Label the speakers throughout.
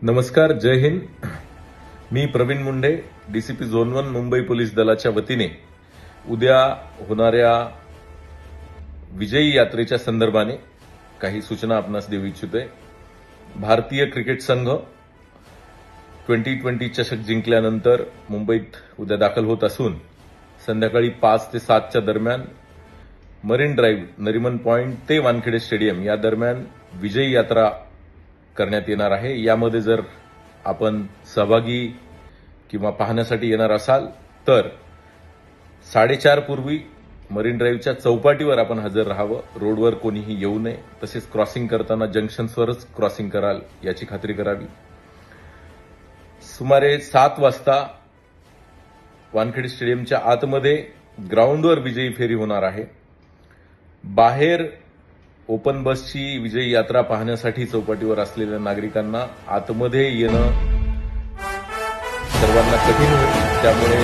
Speaker 1: नमस्कार, जय हिंद. मी Praveen Munde, DCP zone 1 Mumbai police दलाच्या वतीने उद्या होणाऱ्या विजयी यात्रेच्या संदर्भाने काही सूचना आपणास देऊ इच्छितोय. भारतीय क्रिकेट संघ T20 चषक जिंकल्यानंतर मुंबईत उद्या दाखल होत असून संध्याकाळी 5 ते 7 च्या दरम्यान मरीन ड्राईव्ह, नरिमन पॉइंट ते वानखेडे स्टेडियम या दरम्यान विजयी यात्रा करण्यात येणार आहे. यामध्ये जर आपण सहभागी किंवा पाहण्यासाठी येणार असाल तर 4:30 पूर्वी मरीन ड्राईव्हच्या चौपाटीवर आपण हजर राहावं. रोडवर कोणीही येऊ नये. तसेच क्रॉसिंग करताना जंक्शन्सवरच क्रॉसिंग कराल याची खात्री करावी. सुमारे 7 वाजता वानखेडे स्टेडियमच्या आतमध्ये ग्राउंडवर विजयी फेरी होणार आहे. बाहेर ओपन बसची विजयी यात्रा पाहण्यासाठी चौपाटीवर असलेल्या नागरिकांना आतमध्ये येणं सर्वांना कठीण होईल. त्यामुळे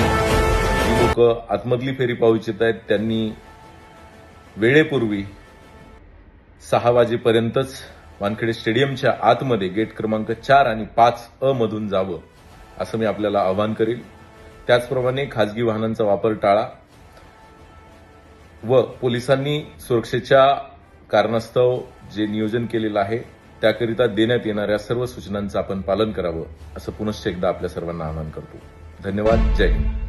Speaker 1: जी लोक आतमधली फेरी पाहू इच्छित आहेत त्यांनी वेळेपूर्वी 6 वाजेपर्यंतच वानखेडे स्टेडियमच्या आतमध्ये गेट क्रमांक 4 आणि 5A मधून जावं असं मी आपल्याला आवाहन करेल. त्याचप्रमाणे खासगी वाहनांचा वापर टाळा व पोलिसांनी सुरक्षेच्या कारणास्तव जे नियोजन केलेलं आहे त्याकरिता देण्यात येणाऱ्या सर्व सूचनांचं आपण पालन करावं असं पुनश्च एकदा आपल्या सर्वांना आवाहन करतो. धन्यवाद. जय हिंद.